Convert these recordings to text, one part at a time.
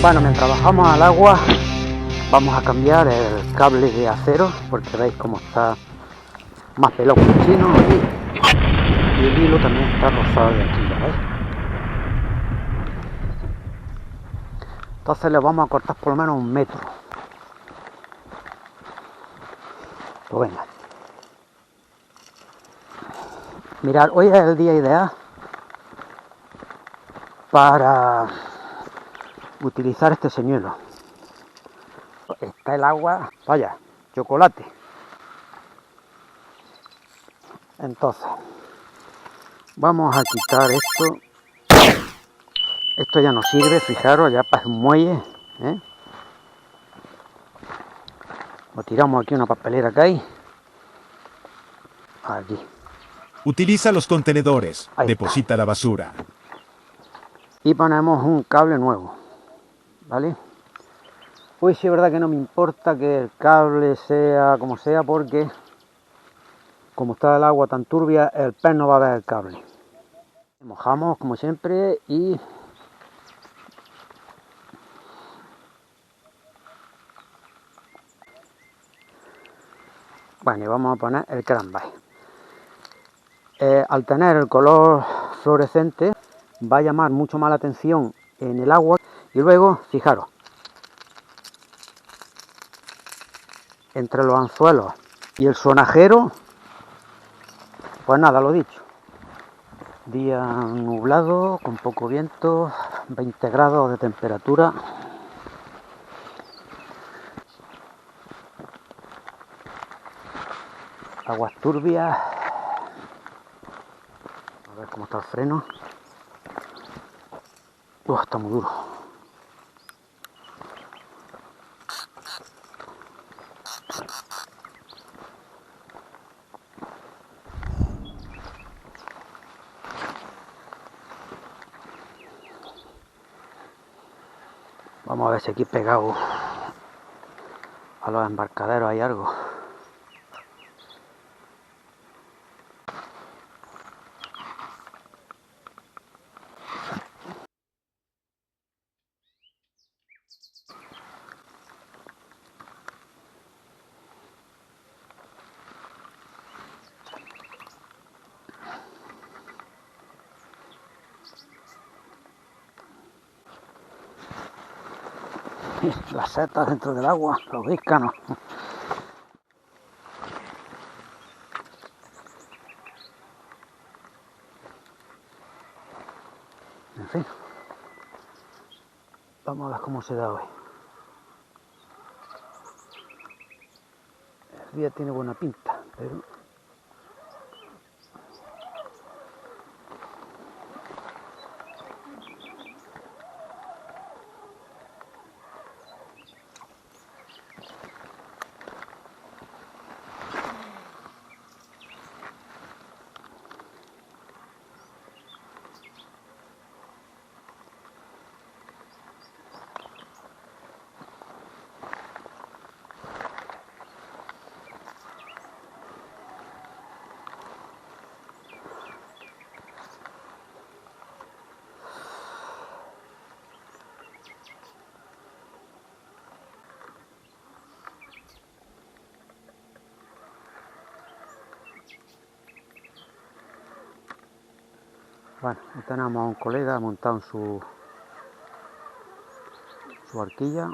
Bueno, mientras bajamos al agua vamos a cambiar el cable de acero porque veis cómo está más pelado que el chino y el hilo también está rozado de aquí, ¿lo veis? Entonces le vamos a cortar por lo menos 1 metro. Pues venga. Mirad, hoy es el día ideal para utilizar este señuelo. Está el agua, vaya, chocolate. Entonces, vamos a quitar esto. Esto ya no sirve, fijaros, ya para un muelle, ¿eh? Lo tiramos aquí una papelera que hay. Aquí. Utiliza los contenedores. Ahí Deposita está. la basura. Y ponemos un cable nuevo, ¿vale? Pues sí es verdad que no me importa que el cable sea como sea, porque como está el agua tan turbia, el pez no va a ver el cable. Mojamos como siempre y bueno, y vamos a poner el cranberry. Al tener el color fluorescente va a llamar mucho más la atención en el agua. Y luego, fijaros, entre los anzuelos y el sonajero, pues nada, lo dicho. Día nublado, con poco viento, 20 grados de temperatura. Aguas turbias. A ver cómo está el freno. Está muy duro. Vamos a ver si aquí pegado a los embarcaderos hay algo. Las setas dentro del agua, los víscanos. En fin, vamos a ver cómo se da hoy. El día tiene buena pinta, pero bueno, ahí tenemos a un colega montado en su barquilla.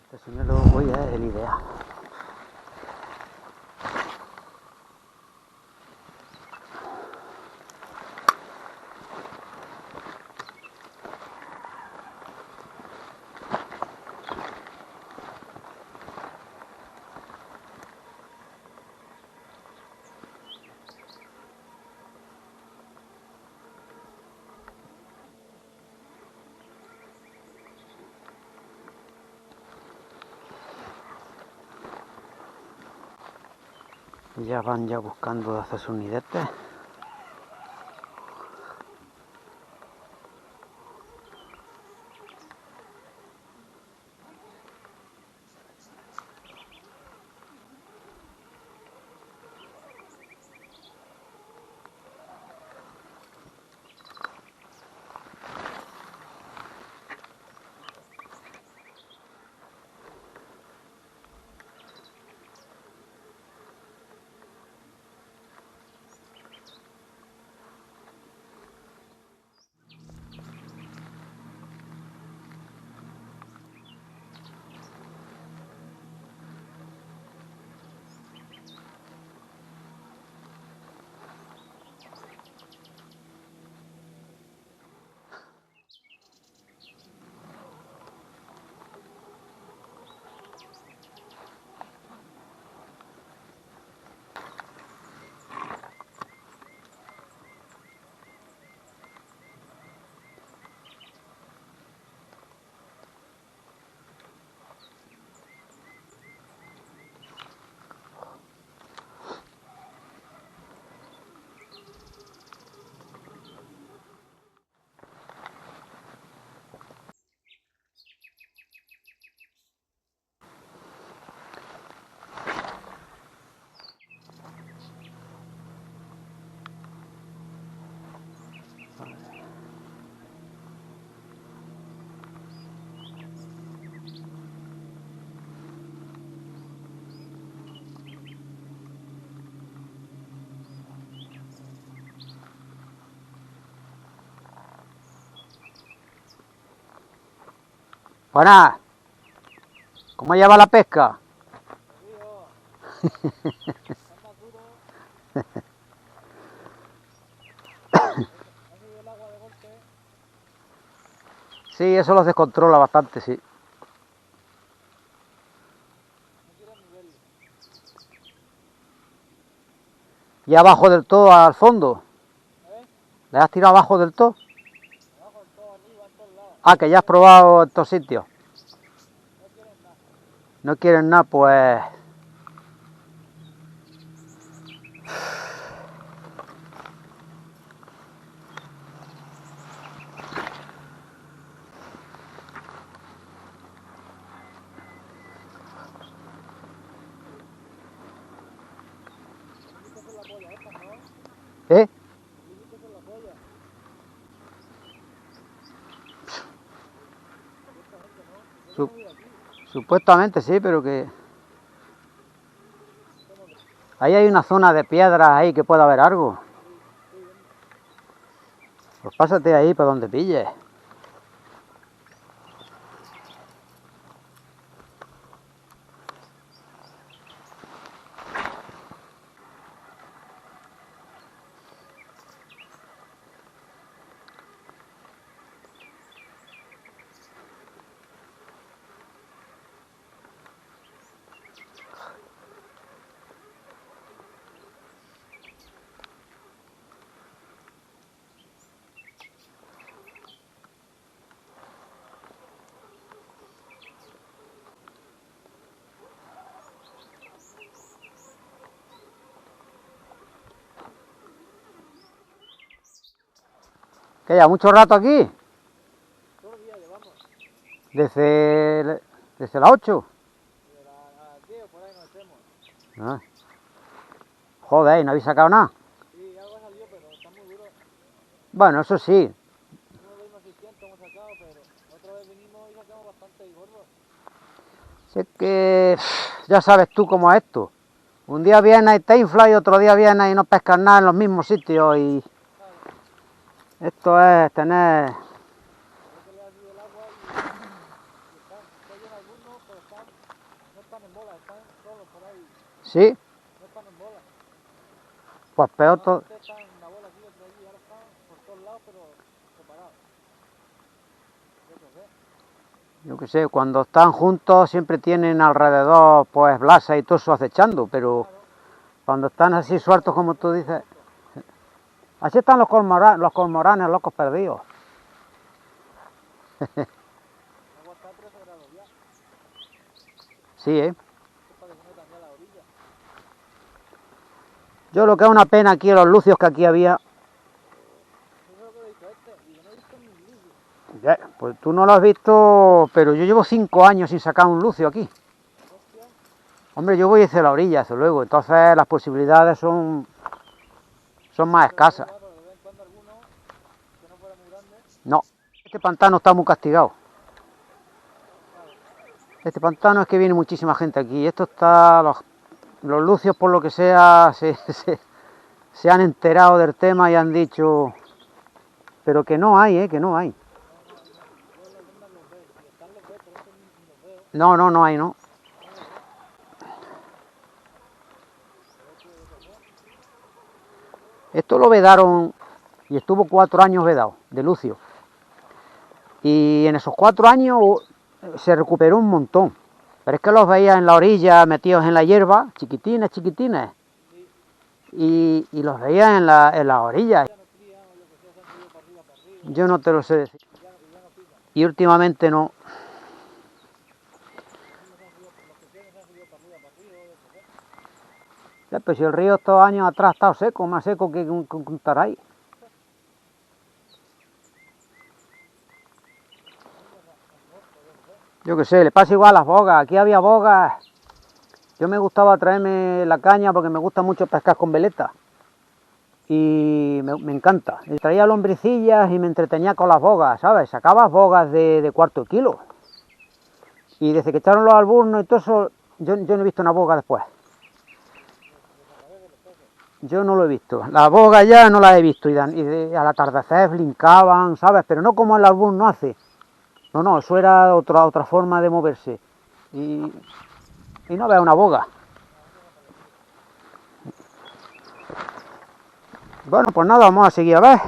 Este señuelo hoy es el ideal. Y ya van ya buscando de hacer sus nidetes. Buenas. ¿Cómo lleva la pesca? Sí, eso los descontrola bastante, sí. ¿Y abajo del todo al fondo? ¿Le has tirado abajo del todo? Ah, que ya has probado estos sitios. No quieren nada, pues... ¿Eh? Supuestamente sí, pero que... Ahí hay una zona de piedras ahí que puede haber algo. Pues pásate ahí para donde pilles. ¿Qué ya? ¿Mucho rato aquí? Todo el día llevamos. ¿Desde las 8? De las 10 o por ahí nos echemos. Ah. Joder, ¿no habéis sacado nada? Sí, algo ha salido, pero está muy duro. Bueno, eso sí. Uno de unos 600 hemos sacado, pero otra vez vinimos y sacamos bastante gordo. Si es que... Ya sabes tú cómo es esto. Un día vienes y te infla y otro día vienes y no pescas nada en los mismos sitios y... Claro. Esto es tener... Hay que le ha subido el agua y están, se oyen algunos, pero no están en bola, están solos por ahí. Sí, No están en bola. pues peor todo... Antes están en la bola aquí, otro allí, ahora están por todos lados, pero separados. Yo qué sé. Yo qué sé, cuando están juntos siempre tienen alrededor pues blasa y todo eso acechando, pero Claro. cuando están así sueltos como tú dices... Así están los cormoranes locos perdidos. El agua está a 13 grados ya. Sí, Es para que se metan ya a la orilla. Yo lo que es una pena aquí, los lucios que aquí había. Eso es lo que he dicho y yo no he visto ni un lucio. Pues tú no lo has visto, pero yo llevo 5 años sin sacar un lucio aquí. Hostia, Hombre, yo voy hacia la orilla, desde luego, entonces las posibilidades son más escasas. claro, de vez en cuando alguno que no fuera muy grande. No, este pantano está muy castigado. Este pantano es que viene muchísima gente aquí. Esto está, los lucios por lo que sea se han enterado del tema y han dicho, pero que no hay, que no hay. Yo en las ondas los veo, y están los veo, pero estos ni los veo. No hay, no. Esto lo vedaron y estuvo 4 años vedado, de lucio. Y en esos 4 años se recuperó un montón. Pero es que los veía en la orilla, metidos en la hierba, chiquitines. Y los veía en la orilla. Ya no crían o lo que sea, se han subido para arriba, para arriba. Yo no te lo sé decir. Y ya no pican. Y últimamente no. Los que tienen se han subido para arriba, para arriba, o lo que sea. Ya, pero si el río estos años atrás ha estado seco, más seco que un taray. Yo qué sé, le pasa igual a las bogas. Aquí había bogas. Yo me gustaba traerme la caña porque me gusta mucho pescar con veleta. Y me encanta. Y traía lombricillas y me entretenía con las bogas, ¿sabes? Sacabas bogas de cuarto de kilo. Y desde que echaron los alburnos y todo eso, yo no he visto una boga después. Yo no lo he visto. Las bogas ya no las he visto. Y al atardecer brincaban, ¿sabes? Pero no como el alburno hace. No, eso era otra forma de moverse. Y no veo una boga. Bueno, pues nada, vamos a seguir a ver.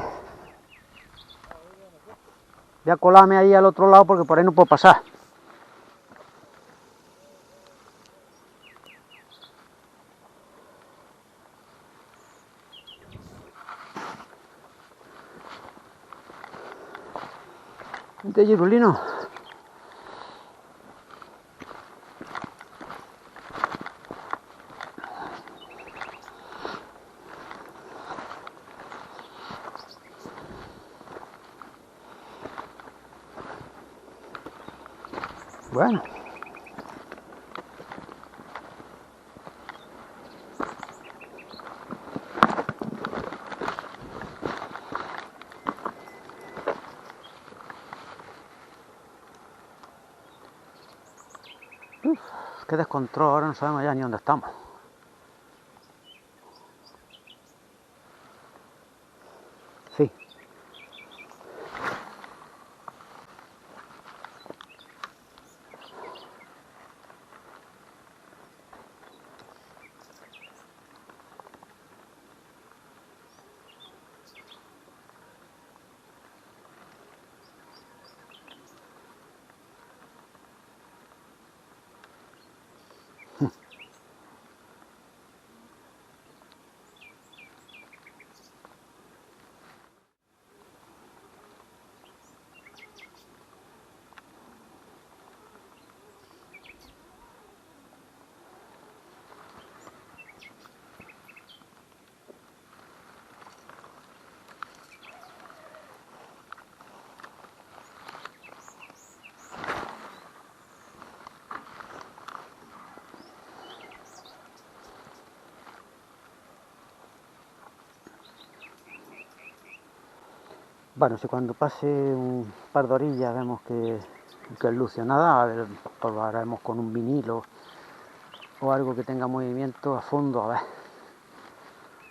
Voy a colarme ahí al otro lado porque por ahí no puedo pasar. Vente, Girulino. Bueno. Qué descontrol, ahora no sabemos ya ni dónde estamos. Sí. Bueno, si cuando pase un par de orillas vemos que el lucio nada, probaremos con un vinilo o algo que tenga movimiento a fondo, a ver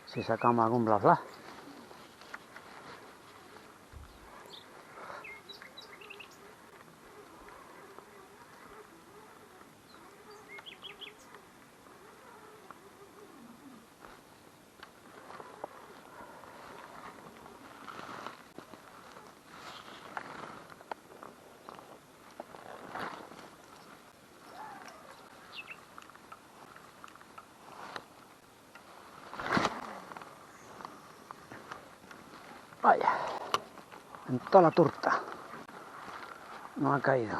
si sacamos algún bla bla. Vaya, en toda la torta no ha caído.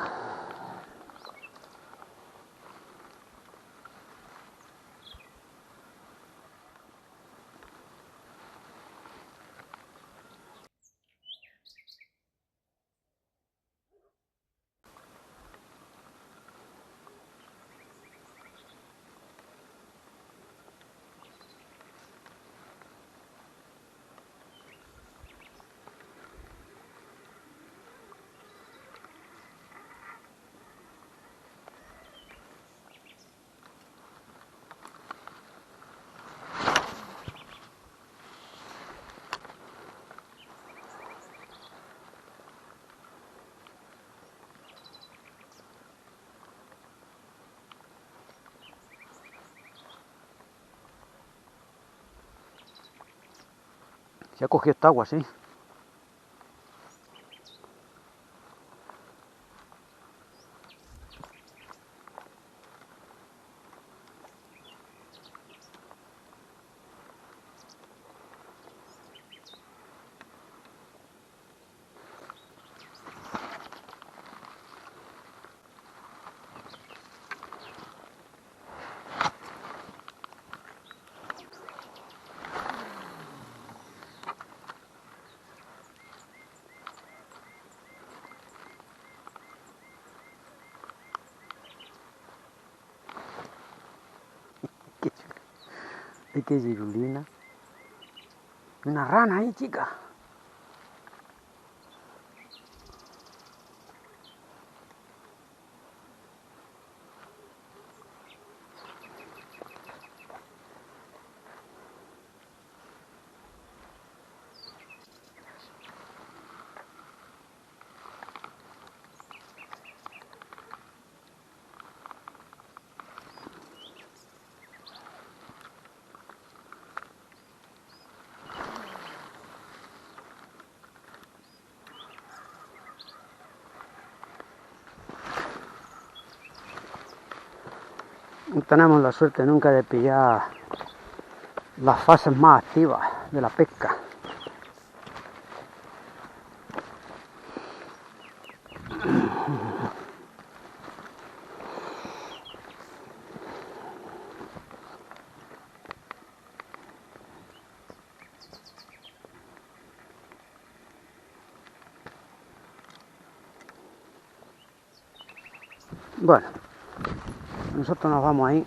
Se ha cogido esta agua, sí. Qué girulina. Una rana ahí, chica. No tenemos la suerte nunca de pillar las fases más activas de la pesca. Bueno, nosotros nos vamos ahí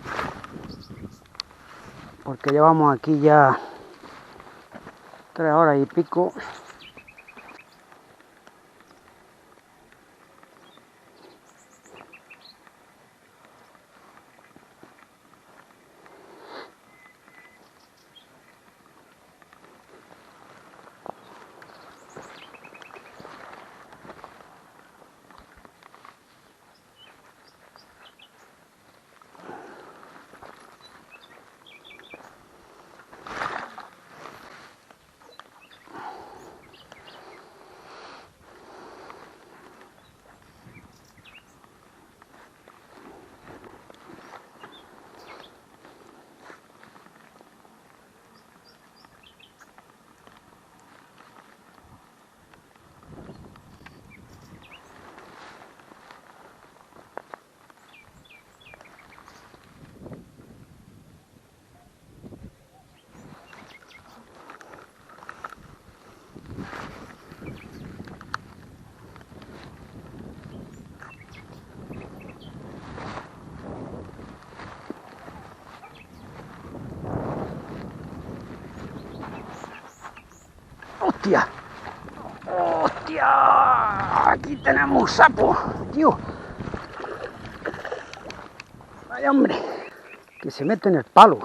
porque llevamos aquí ya 3 horas y pico. ¡Hostia! ¡Hostia! Aquí tenemos un sapo, tío. Vaya hombre, que se mete en el palo.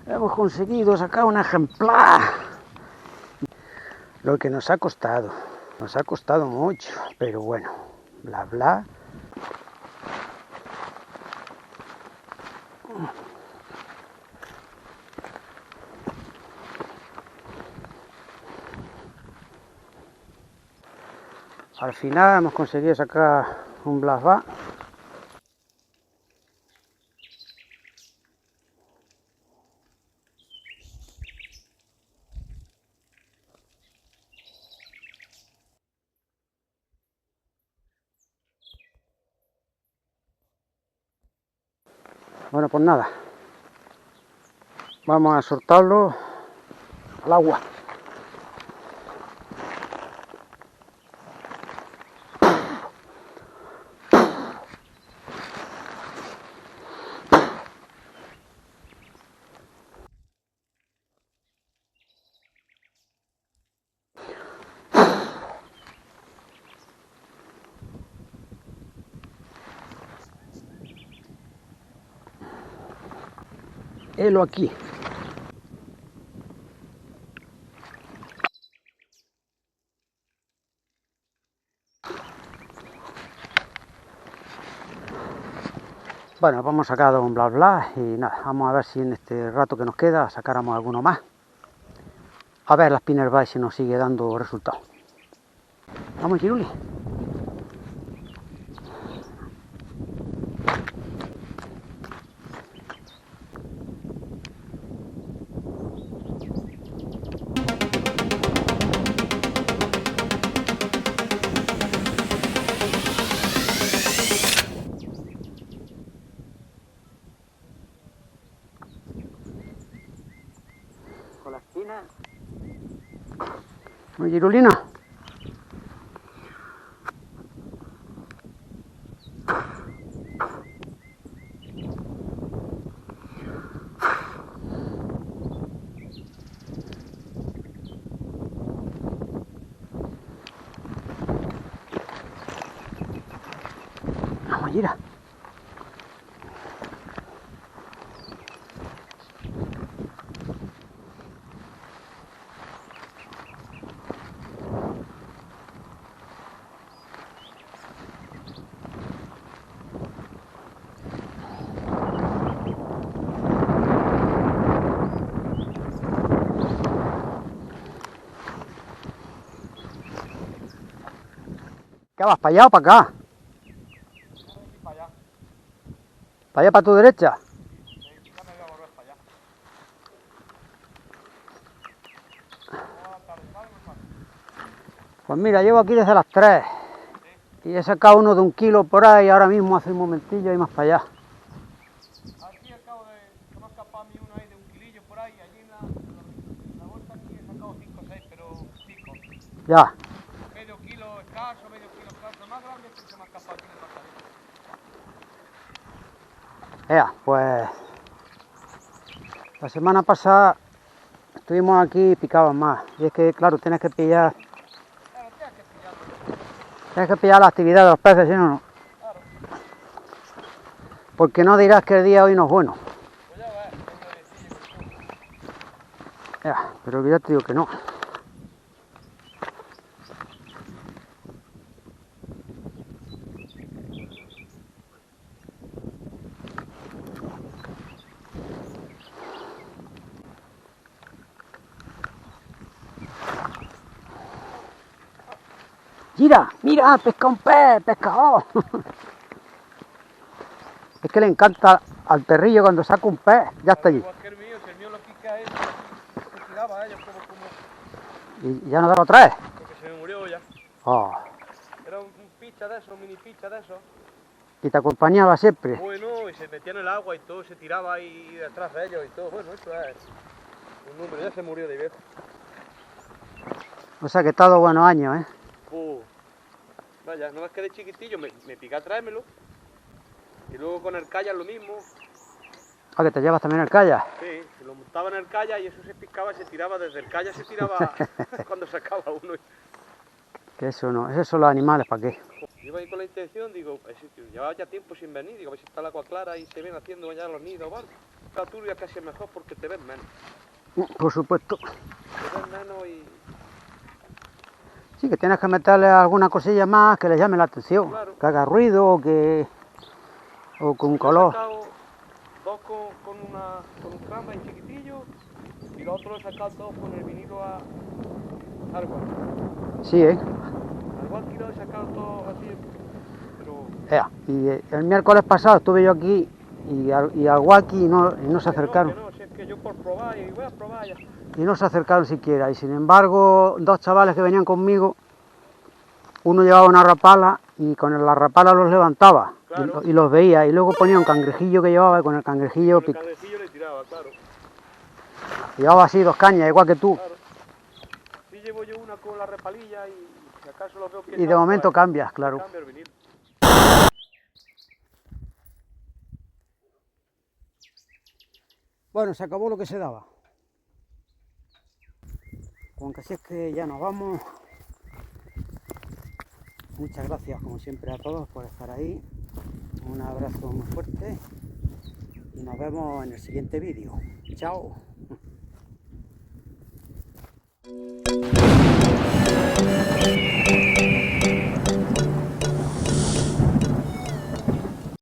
Hemos conseguido sacar un ejemplar. Lo que nos ha costado mucho, pero bueno, bla bla. Al final hemos conseguido sacar un black bass. Bueno, pues nada, vamos a soltarlo al agua. Helo aquí. Bueno, pues hemos sacado un bla bla y nada, vamos a ver si en este rato que nos queda sacáramos alguno más. A ver la spinnerbait si nos sigue dando resultados. Vamos, Giruli. Con la espina. Vamos, Girulina. Vamos, Gira. ¿Qué vas, para allá o para acá? Para allá. ¿Para allá, para tu derecha? Ya me voy a volver para allá. Pues mira, llevo aquí desde las 3 y he sacado uno de 1 kilo por ahí ahora mismo hace un momentillo y más para allá. Aquí acabo de... Se me ha escapado a mí uno ahí de 1 kilillo por ahí. Allí en la vuelta aquí he sacado 5 o 6, pero chicos. Ya, Medio kilo escaso, medio kilo escaso. El más grande es que se me ha escapado aquí en el bastadito. pues la semana pasada estuvimos aquí y picaban más. Y es que, claro, tienes que pillar Claro, tienes que pillarlo. la actividad de los peces, si no, no. Claro. Porque no dirás que el día hoy no es bueno. Pues ya ves, tengo decillo que Ya, pero ya te digo que no. Mira, mira, pesca un pez, pescador. Es que le encanta al perrillo cuando saca un pez, ya está allí. igual que el mío, si el mío lo pica él, se tiraba a ellos como... Y ya no lo traes. Porque se me murió ya. Oh, Era un picha de esos, un mini picha de esos. y te acompañaba siempre. Bueno, y se metía en el agua y todo, se tiraba ahí detrás de ellos y todo. Bueno, eso es un número, ya se murió de viejo. O sea que está dado buenos años, ¿eh? Vaya, no es que de chiquitillo me pica a traérmelo. Y luego con el kayak lo mismo. Ah, que te llevas también el kayak. Sí, se lo montaba en el kayak y eso se piscaba y se tiraba desde el kayak, se tiraba cuando sacaba uno. Que eso no, esos son los animales, ¿para qué? Yo iba ahí con la intención, digo, llevaba ya tiempo sin venir, digo, a ver si está el agua clara y se ven haciendo ya los nidos, ¿vale? La turbia casi es mejor porque te ven menos. Por supuesto. Te ven menos y... Sí, que tienes que meterle alguna cosilla más que le llame la atención. Claro. Que haga ruido o con color. He sacado dos con un cramba y chiquitillo y los otros he sacado dos con el vinilo a Argual. Sí, ¿eh? Argual tirado he sacado todos así, pero... Y el miércoles pasado estuve yo aquí y al Waki y no se acercaron. No, si es que yo por probar y voy a probar ya. Y no se acercaron siquiera. Y sin embargo, dos chavales que venían conmigo, uno llevaba una rapala y con la rapala los levantaba. Claro. Y los veía. Y luego ponía un cangrejillo que llevaba y con el cangrejillo Con el cangrejillo le tiraba, claro. llevaba así 2 cañas, igual que tú. Claro. Sí llevo yo una con la repalilla y si acaso los veo que... Y de momento cambias, claro. Cambia el vinilo. Bueno, se acabó lo que se daba. Aunque así es que ya nos vamos. Muchas gracias como siempre a todos por estar ahí. Un abrazo muy fuerte y nos vemos en el siguiente vídeo. Chao.